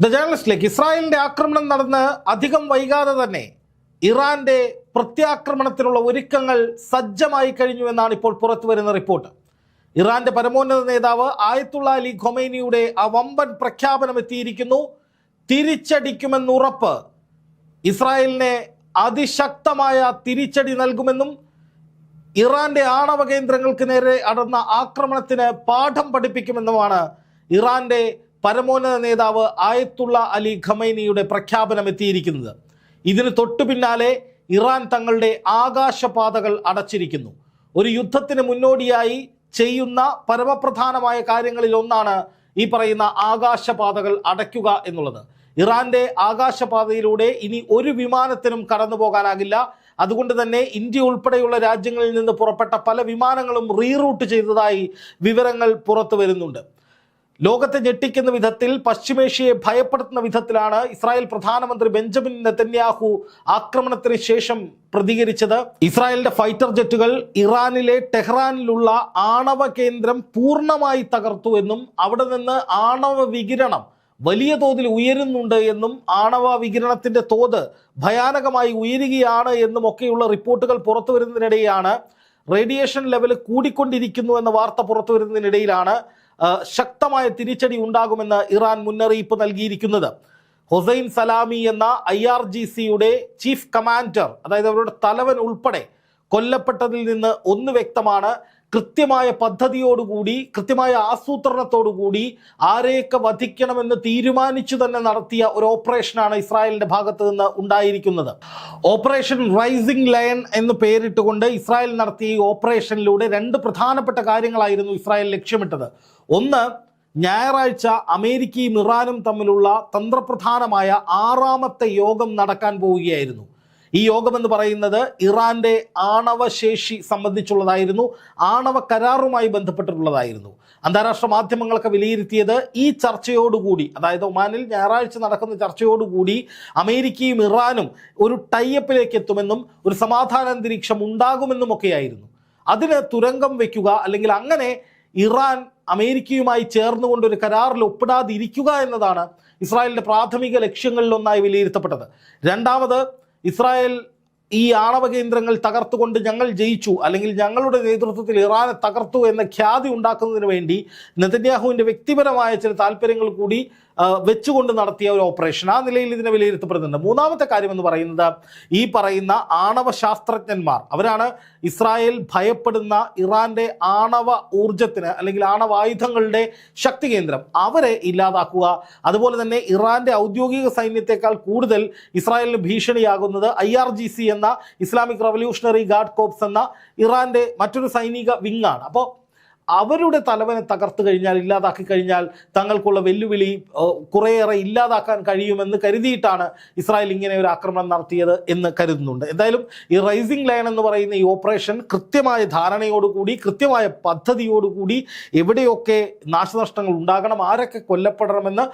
The ജേർണലിസ്റ്റിലേക്ക് ഇസ്രായേലിന്റെ ആക്രമണം നടന്ന് അധികം വൈകാതെ തന്നെ ഇറാന്റെ പ്രത്യാക്രമണത്തിനുള്ള ഒരുക്കങ്ങൾ സജ്ജമായി കഴിഞ്ഞു എന്നാണ് ഇപ്പോൾ പുറത്തു വരുന്ന റിപ്പോർട്ട്. ഇറാന്റെ പരമോന്നത നേതാവ് ആയത്തുള്ള അലി ഖൊമൈനിയുടെ ആ വമ്പൻ പ്രഖ്യാപനം എത്തിയിരിക്കുന്നു. തിരിച്ചടിക്കുമെന്നുറപ്പ്, ഇസ്രായേലിനെ അതിശക്തമായ തിരിച്ചടി നൽകുമെന്നും ഇറാന്റെ ആണവ കേന്ദ്രങ്ങൾക്ക് നേരെ നടന്ന ആക്രമണത്തിന് പാഠം പഠിപ്പിക്കുമെന്നുമാണ് ഇറാന്റെ പരമോന്നത നേതാവ് ആയത്തുള്ള അലി ഖമൈനിയുടെ പ്രഖ്യാപനം എത്തിയിരിക്കുന്നത്. ഇതിന് തൊട്ടു പിന്നാലെ ഇറാൻ തങ്ങളുടെ ആകാശപാതകൾ അടച്ചിരിക്കുന്നു. ഒരു യുദ്ധത്തിന് മുന്നോടിയായി ചെയ്യുന്ന പരമപ്രധാനമായ കാര്യങ്ങളിൽ ഒന്നാണ് ഈ പറയുന്ന ആകാശപാതകൾ അടയ്ക്കുക എന്നുള്ളത്. ഇറാന്റെ ആകാശപാതയിലൂടെ ഇനി ഒരു വിമാനത്തിനും കടന്നു പോകാനാകില്ല. അതുകൊണ്ട് തന്നെ ഇന്ത്യ ഉൾപ്പെടെയുള്ള രാജ്യങ്ങളിൽ നിന്ന് പുറപ്പെട്ട പല വിമാനങ്ങളും റീറൂട്ട് ചെയ്തതായി വിവരങ്ങൾ പുറത്തു വരുന്നുണ്ട്. ലോകത്തെ ഞെട്ടിക്കുന്ന വിധത്തിൽ, പശ്ചിമേഷ്യയെ ഭയപ്പെടുത്തുന്ന വിധത്തിലാണ് ഇസ്രായേൽ പ്രധാനമന്ത്രി ബെഞ്ചമിൻ നെതന്യാഹു ആക്രമണത്തിന് ശേഷം പ്രതികരിച്ചത്. ഇസ്രായേലിന്റെ ഫൈറ്റർ ജെറ്റുകൾ ഇറാനിലെ ടെഹ്റാനിലുള്ള ആണവ കേന്ദ്രം പൂർണ്ണമായി തകർത്തു എന്നും അവിടെ നിന്ന് ആണവ വികിരണം വലിയ തോതിൽ ഉയരുന്നുണ്ട് എന്നും ആണവ വികിരണത്തിന്റെ തോത് ഭയാനകമായി ഉയരുകയാണ് എന്നും ഒക്കെയുള്ള റിപ്പോർട്ടുകൾ പുറത്തു വരുന്നതിനിടെയാണ്, റേഡിയേഷൻ ലെവൽ കൂടിക്കൊണ്ടിരിക്കുന്നു എന്ന വാർത്ത പുറത്തു വരുന്നതിനിടയിലാണ് ശക്തമായ തിരിച്ചടി ഉണ്ടാകുമെന്ന് ഇറാൻ മുന്നറിയിപ്പ് നൽകിയിരിക്കുന്നത്. ഹൊസൈൻ സലാമി എന്ന IRGCയുടെ ചീഫ് കമാൻഡർ, അതായത് അവരുടെ തലവൻ ഉൾപ്പെടെ കൊല്ലപ്പെട്ടതിൽ നിന്ന് ഒന്ന് വ്യക്തമാണ്. കൃത്യമായ പദ്ധതിയോടുകൂടി, കൃത്യമായ ആസൂത്രണത്തോടുകൂടി ആരെയൊക്കെ വധിക്കണമെന്ന് തീരുമാനിച്ചു തന്നെ നടത്തിയ ഒരു ഓപ്പറേഷനാണ് ഇസ്രായേലിന്റെ ഭാഗത്ത് നിന്ന് ഉണ്ടായിരിക്കുന്നത്. ഓപ്പറേഷൻ റൈസിംഗ് ലയൺ എന്ന് പേരിട്ടുകൊണ്ട് ഇസ്രായേൽ നടത്തിയ ഈ ഓപ്പറേഷനിലൂടെ രണ്ട് പ്രധാനപ്പെട്ട കാര്യങ്ങളായിരുന്നു ഇസ്രായേൽ ലക്ഷ്യമിട്ടത്. ഒന്ന്, ഞായറാഴ്ച അമേരിക്കയും ഇറാനും തമ്മിലുള്ള തന്ത്രപ്രധാനമായ 6ാമത്തെ യോഗം നടക്കാൻ പോവുകയായിരുന്നു. ഈ യോഗം എന്ന് പറയുന്നത് ഇറാന്റെ ആണവശേഷി സംബന്ധിച്ചുള്ളതായിരുന്നു, ആണവ കരാറുമായി ബന്ധപ്പെട്ടിട്ടുള്ളതായിരുന്നു. അന്താരാഷ്ട്ര മാധ്യമങ്ങളൊക്കെ വിലയിരുത്തിയത് ഈ ചർച്ചയോടുകൂടി, അതായത് ഒമാനിൽ ഞായറാഴ്ച നടക്കുന്ന ചർച്ചയോടുകൂടി അമേരിക്കയും ഇറാനും ഒരു ടൈഅപ്പിലേക്ക് എത്തുമെന്നും ഒരു സമാധാന അന്തരീക്ഷം ഉണ്ടാകുമെന്നും ഒക്കെയായിരുന്നു. അതിന് തുരങ്കം വയ്ക്കുക, അല്ലെങ്കിൽ അങ്ങനെ ഇറാൻ അമേരിക്കയുമായി ചേർന്നുകൊണ്ട് ഒരു കരാറിൽ ഒപ്പിടാതിരിക്കുക എന്നതാണ് ഇസ്രായേലിന്റെ പ്രാഥമിക ലക്ഷ്യങ്ങളിലൊന്നായി വിലയിരുത്തപ്പെട്ടത്. രണ്ടാമത്, ഇസ്രായേൽ ഈ ആണവ കേന്ദ്രങ്ങൾ തകർത്തുകൊണ്ട് ഞങ്ങൾ ജയിച്ചു, അല്ലെങ്കിൽ ഞങ്ങളുടെ നേതൃത്വത്തിൽ ഇറാനെ തകർത്തു എന്ന ഖ്യാതി ഉണ്ടാക്കുന്നതിന് വേണ്ടി നെതന്യാഹുവിൻ്റെ വ്യക്തിപരമായ ചില താല്പര്യങ്ങൾ കൂടി വെച്ചുകൊണ്ട് നടത്തിയ ഒരു ഓപ്പറേഷൻ, ആ നിലയിൽ ഇതിനെ വിലയിരുത്തപ്പെടുന്നുണ്ട്. മൂന്നാമത്തെ കാര്യം എന്ന് പറയുന്നത്, ഈ പറയുന്ന ആണവ ശാസ്ത്രജ്ഞന്മാർ, അവരാണ് ഇസ്രായേൽ ഭയപ്പെടുന്ന ഇറാന്റെ ആണവ ഊർജത്തിന് അല്ലെങ്കിൽ ആണവായുധങ്ങളുടെ ശക്തി കേന്ദ്രം, അവരെ ഇല്ലാതാക്കുക. അതുപോലെ തന്നെ ഇറാന്റെ ഔദ്യോഗിക സൈന്യത്തെക്കാൾ കൂടുതൽ ഇസ്രായേലിന് ഭീഷണിയാകുന്നത് IRGC എന്ന ഇസ്ലാമിക് റവല്യൂഷണറി ഗാർഡ് കോർപ്സ് എന്ന ഇറാന്റെ മറ്റൊരു സൈനിക വിങ്ങാണ്. അപ്പോൾ അവരുടെ തലവനെ തകർത്തു കഴിഞ്ഞാൽ, ഇല്ലാതാക്കി കഴിഞ്ഞാൽ തങ്ങൾക്കുള്ള വെല്ലുവിളി കുറേയേറെ ഇല്ലാതാക്കാൻ കഴിയുമെന്ന് കരുതിയിട്ടാണ് ഇസ്രായേൽ ഇങ്ങനെ ഒരു ആക്രമണം നടത്തിയത് എന്ന് കരുതുന്നുണ്ട്. എന്തായാലും ഈ റൈസിംഗ് ലയൺ എന്ന് പറയുന്ന ഈ ഓപ്പറേഷൻ കൃത്യമായ ധാരണയോടുകൂടി, കൃത്യമായ പദ്ധതിയോടുകൂടി, എവിടെയൊക്കെ നാശനഷ്ടങ്ങൾ ഉണ്ടാകണം, ആരൊക്കെ കൊല്ലപ്പെടണമെന്ന്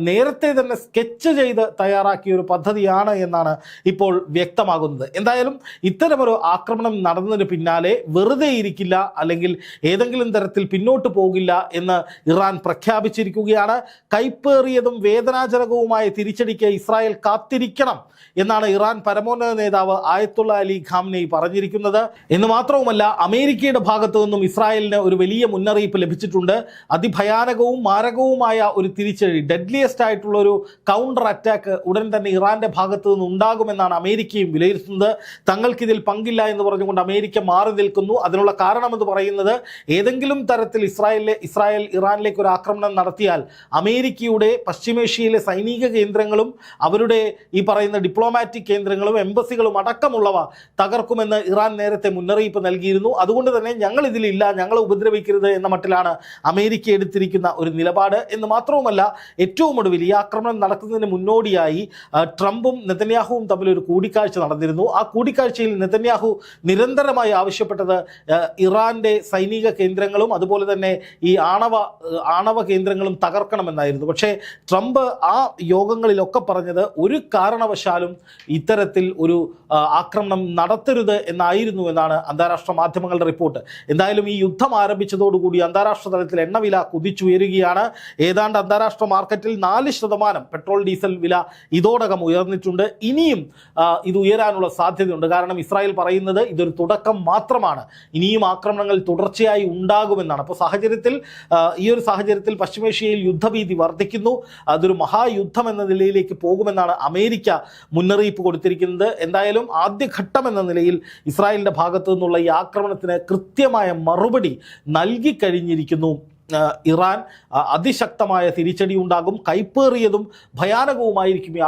നേരത്തെ തന്നെ സ്കെച്ച് ചെയ്ത് തയ്യാറാക്കിയ ഒരു പദ്ധതിയാണ് എന്നാണ് ഇപ്പോൾ വ്യക്തമാകുന്നത്. എന്തായാലും ഇത്തരമൊരു ആക്രമണം നടന്നതിന് പിന്നാലെ വെറുതെ ഇരിക്കില്ല, അല്ലെങ്കിൽ ഏതെങ്കിലും തരത്തിൽ പിന്നോട്ട് പോകില്ല എന്ന് ഇറാൻ പ്രഖ്യാപിച്ചിരിക്കുകയാണ്. കൈപ്പേറിയതും വേദനാജനകവുമായ തിരിച്ചടിക്ക് ഇസ്രായേൽ കാത്തിരിക്കണം എന്നാണ് ഇറാൻ പരമോന്നത നേതാവ് ആയത്തുള്ള അലി ഖാംനെയി പറഞ്ഞിരിക്കുന്നത്. എന്ന് മാത്രവുമല്ല, അമേരിക്കയുടെ ഭാഗത്തു നിന്നും ഇസ്രായേലിന് ഒരു വലിയ മുന്നറിയിപ്പ് ലഭിച്ചിട്ടുണ്ട്. അതിഭയാനകവും മാരകവുമായ ഒരു തിരിച്ചടി, ഡെഡ്ലിയസ്റ്റ് ആയിട്ടുള്ള ഒരു കൗണ്ടർ അറ്റാക്ക് ഉടൻ തന്നെ ഇറാന്റെ ഭാഗത്തു നിന്ന് ഉണ്ടാകുമെന്നാണ് അമേരിക്കയും വിലയിരുത്തുന്നത്. തങ്ങൾക്കിതിൽ പങ്കില്ല എന്ന് പറഞ്ഞുകൊണ്ട് അമേരിക്ക മാറി നിൽക്കുന്നു. അതിനുള്ള കാരണമെന്ന് പറയുന്നത്, ഏതെങ്കിലും തരത്തിൽ ഇസ്രായേൽ ഇറാനിലേക്ക് ഒരു ആക്രമണം നടത്തിയാൽ അമേരിക്കയുടെ പശ്ചിമേഷ്യയിലെ സൈനിക കേന്ദ്രങ്ങളും അവരുടെ ഈ പറയുന്ന ഡിപ്ലോമാറ്റിക് കേന്ദ്രങ്ങളും എംബസികളും അടക്കമുള്ളവ തകർക്കുമെന്ന് ഇറാൻ നേരത്തെ മുന്നറിയിപ്പ് നൽകിയിരുന്നു. അതുകൊണ്ട് തന്നെ ഞങ്ങൾ ഇതിലില്ല, ഞങ്ങളെ ഉപദ്രവിക്കരുത് എന്ന മട്ടിലാണ് അമേരിക്ക എടുത്തിരിക്കുന്ന ഒരു നിലപാട്. എന്ന് മാത്രവുമല്ല, ഏറ്റവും ഒടുവിൽ ഈ ആക്രമണം നടക്കുന്നതിന് മുന്നോടിയായി ട്രംപും നെതന്യാഹുവും തമ്മിൽ ഒരു കൂടിക്കാഴ്ച നടന്നിരുന്നു. ആ കൂടിക്കാഴ്ചയിൽ നെതന്യാഹു നിരന്തരമായി ആവശ്യപ്പെട്ടത് ഇറാന്റെ സൈനിക കേന്ദ്ര കേന്ദ്രങ്ങളും അതുപോലെ തന്നെ ഈ ആണവ കേന്ദ്രങ്ങളും തകർക്കണമെന്നായിരുന്നു. പക്ഷേ ട്രംപ് ആ യോഗങ്ങളിലൊക്കെ പറഞ്ഞത് ഒരു കാരണവശാലും ഇത്തരത്തിൽ ഒരു ആക്രമണം നടത്തരുത് എന്നായിരുന്നു എന്നാണ് അന്താരാഷ്ട്ര മാധ്യമങ്ങളുടെ റിപ്പോർട്ട്. എന്തായാലും ഈ യുദ്ധം ആരംഭിച്ചതോടുകൂടി അന്താരാഷ്ട്ര തലത്തിൽ എണ്ണവില കുതിച്ചുയരുകയാണ്. ഏതാണ്ട് അന്താരാഷ്ട്ര മാർക്കറ്റിൽ 4% പെട്രോൾ ഡീസൽ വില ഇതോടകം ഉയർന്നിട്ടുണ്ട്. ഇനിയും ഇത് ഉയരാനുള്ള സാധ്യതയുണ്ട്. കാരണം ഇസ്രായേൽ പറയുന്നത് ഇതൊരു തുടക്കം മാത്രമാണ്, ഇനിയും ആക്രമണങ്ങൾ തുടർച്ചയായി ഉണ്ടാകുമെന്നാണ്. അപ്പോൾ ഈ ഒരു സാഹചര്യത്തിൽ പശ്ചിമേഷ്യയിൽ യുദ്ധഭീതി വർദ്ധിക്കുന്നു. അതൊരു മഹായുദ്ധം എന്ന നിലയിലേക്ക് പോകുമെന്നാണ് അമേരിക്ക മുന്നറിയിപ്പ് കൊടുത്തിരിക്കുന്നത്. എന്തായാലും ആദ്യഘട്ടം എന്ന നിലയിൽ ഇസ്രായേലിന്റെ ഭാഗത്തു നിന്നുള്ള ഈ ആക്രമണത്തിന് കൃത്യമായ മറുപടി നൽകിക്കഴിഞ്ഞിരിക്കുന്നു ഇറാൻ. അതിശക്തമായ തിരിച്ചടി ഉണ്ടാകും. കൈപ്പേറിയതും ഭയാനകവുമായിരിക്കും ഈ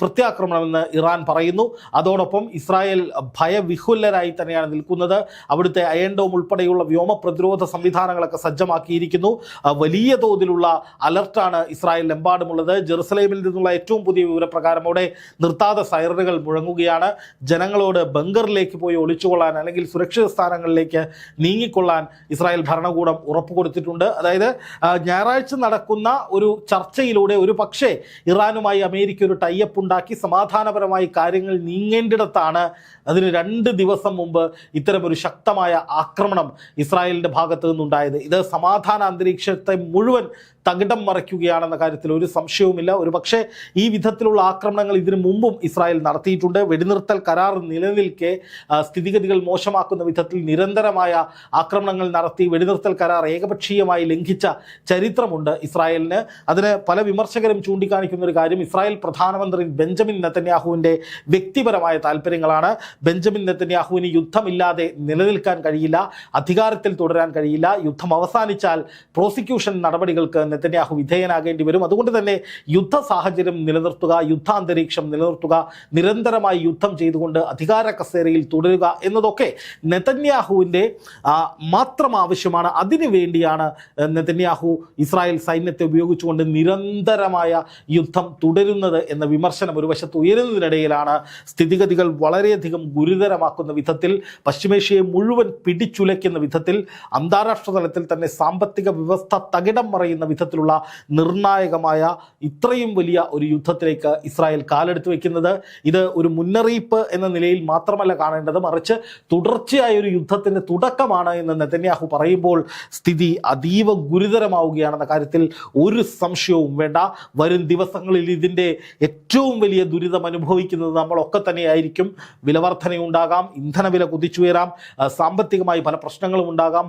പ്രത്യാക്രമണമെന്ന് ഇറാൻ പറയുന്നു. അതോടൊപ്പം ഇസ്രായേൽ ഭയവിഹുലരായി തന്നെയാണ് നിൽക്കുന്നത്. അവിടുത്തെ അയൺ ഡോം ഉൾപ്പെടെയുള്ള വ്യോമ പ്രതിരോധ സംവിധാനങ്ങളൊക്കെ സജ്ജമാക്കിയിരിക്കുന്നു. വലിയ തോതിലുള്ള അലർട്ടാണ് ഇസ്രായേലിലെമ്പാടുമുള്ളത്. ജെറുസലേമിൽ നിന്നുള്ള ഏറ്റവും പുതിയ വിവരപ്രകാരം അവിടെ നിർത്താതെ സൈറനുകൾ മുഴങ്ങുകയാണ്. ജനങ്ങളോട് ബങ്കറിലേക്ക് പോയി ഒളിച്ചുകൊള്ളാൻ അല്ലെങ്കിൽ സുരക്ഷിത സ്ഥാനങ്ങളിലേക്ക് നീങ്ങിക്കൊള്ളാൻ ഇസ്രായേൽ ഭരണകൂടം ഉറപ്പ് കൊടുത്തിട്ടുണ്ട്. അതായത് ഞായറാഴ്ച നടക്കുന്ന ഒരു ചർച്ചയിലൂടെ ഒരു പക്ഷേ ഇറാനുമായി അമേരിക്ക ഒരു ടൈപ്പ് ഉണ്ടാക്കി സമാധാനപരമായി കാര്യങ്ങൾ നീങ്ങേണ്ടിടത്താണ് അതിന് 2 ദിവസം മുമ്പ് ഇത്തരമൊരു ശക്തമായ ആക്രമണം ഇസ്രായേലിന്റെ ഭാഗത്ത് നിന്നുണ്ടായത്. ഇത് സമാധാന അന്തരീക്ഷത്തെ മുഴുവൻ തകിടം മറിക്കുകയാണെന്ന കാര്യത്തിൽ ഒരു സംശയവുമില്ല. ഒരു പക്ഷേ ഈ വിധത്തിലുള്ള ആക്രമണങ്ങൾ ഇതിനു മുമ്പും ഇസ്രായേൽ നടത്തിയിട്ടുണ്ട്. വെടിനിർത്തൽ കരാർ നിലനിൽക്കെ സ്ഥിതിഗതികൾ മോശമാക്കുന്ന വിധത്തിൽ നിരന്തരമായ ആക്രമണങ്ങൾ നടത്തി വെടിനിർത്തൽ കരാർ ഏകപക്ഷീയമായി ലംഘിച്ച ചരിത്രമുണ്ട് ഇസ്രായേലിന്. അതിന് പല വിമർശകരും ചൂണ്ടിക്കാണിക്കുന്ന ഒരു കാര്യം ഇസ്രായേൽ പ്രധാനമന്ത്രി ബെഞ്ചമിൻ നെതന്യാഹുവിൻ്റെ വ്യക്തിപരമായ താല്പര്യങ്ങളാണ്. ബെഞ്ചമിൻ നെതന്യാഹുവിന് യുദ്ധമില്ലാതെ നിലനിൽക്കാൻ കഴിയില്ല, അധികാരത്തിൽ തുടരാൻ കഴിയില്ല. യുദ്ധം അവസാനിച്ചാൽ പ്രോസിക്യൂഷൻ നടപടികൾക്ക് നെതന്യാഹു വിധേയനാകേണ്ടി വരും. അതുകൊണ്ട് തന്നെ യുദ്ധ സാഹചര്യം നിലനിർത്തുക, യുദ്ധാന്തരീക്ഷം നിലനിർത്തുക, നിരന്തരമായി യുദ്ധം ചെയ്തുകൊണ്ട് അധികാര കസേരയിൽ തുടരുക എന്നതൊക്കെ നെതന്യാഹുവിൻ്റെ മാത്രം ആവശ്യമാണ്. അതിനു വേണ്ടിയാണ് നെതന്യാഹു ഇസ്രായേൽ സൈന്യത്തെ ഉപയോഗിച്ചുകൊണ്ട് നിരന്തരമായ യുദ്ധം തുടരുന്നത് എന്ന വിമർശനം ഒരു വശത്ത് ഉയരുന്നതിനിടയിലാണ് സ്ഥിതിഗതികൾ വളരെയധികം ഗുരുതരമാക്കുന്ന വിധത്തിൽ, പശ്ചിമേഷ്യയെ മുഴുവൻ പിടിച്ചുലയ്ക്കുന്ന വിധത്തിൽ, അന്താരാഷ്ട്ര തലത്തിൽ തന്നെ സാമ്പത്തിക വ്യവസ്ഥ തകിടം മറയുന്ന വിധത്തിലുള്ള നിർണായകമായ ഇത്രയും വലിയ ഒരു യുദ്ധത്തിലേക്ക് ഇസ്രായേൽ കാലെടുത്ത് വയ്ക്കുന്നത്. ഇത് ഒരു മുന്നറിയിപ്പ് എന്ന നിലയിൽ മാത്രമല്ല കാണേണ്ടത്, മറിച്ച് തുടർച്ചയായ ഒരു യുദ്ധത്തിൻ്റെ തുടക്കമാണ് എന്ന് നെതന്യാഹു പറയുമ്പോൾ സ്ഥിതി അതീവ ഗുരുതരമാവുകയാണെന്ന കാര്യത്തിൽ ഒരു സംശയവും വേണ്ട. വരും ദിവസങ്ങളിൽ ഇതിൻ്റെ ഏറ്റവും വലിയ ദുരിതം അനുഭവിക്കുന്നത് നമ്മളൊക്കെ തന്നെയായിരിക്കും. വിലവർധനയുണ്ടാകാം, ഇന്ധനവില കുതിച്ചുയരാം, സാമ്പത്തികമായി പല പ്രശ്നങ്ങളും ഉണ്ടാകാം,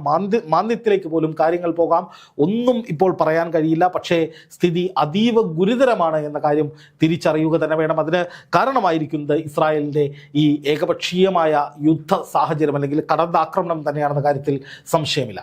മാന്ദ്യത്തിലേക്ക് പോലും കാര്യങ്ങൾ പോകാം. ഒന്നും ഇപ്പോൾ പറയാൻ കഴിയില്ല. പക്ഷേ സ്ഥിതി അതീവ ഗുരുതരമാണ് എന്ന കാര്യം തിരിച്ചറിയുക തന്നെ വേണം. അതിന് കാരണമായിരിക്കുന്നത് ഇസ്രായേലിൻ്റെ ഈ ഏകപക്ഷീയമായ യുദ്ധ സാഹചര്യം അല്ലെങ്കിൽ കടന്നാക്രമണം തന്നെയാണെന്ന കാര്യത്തിൽ സംശയമില്ല.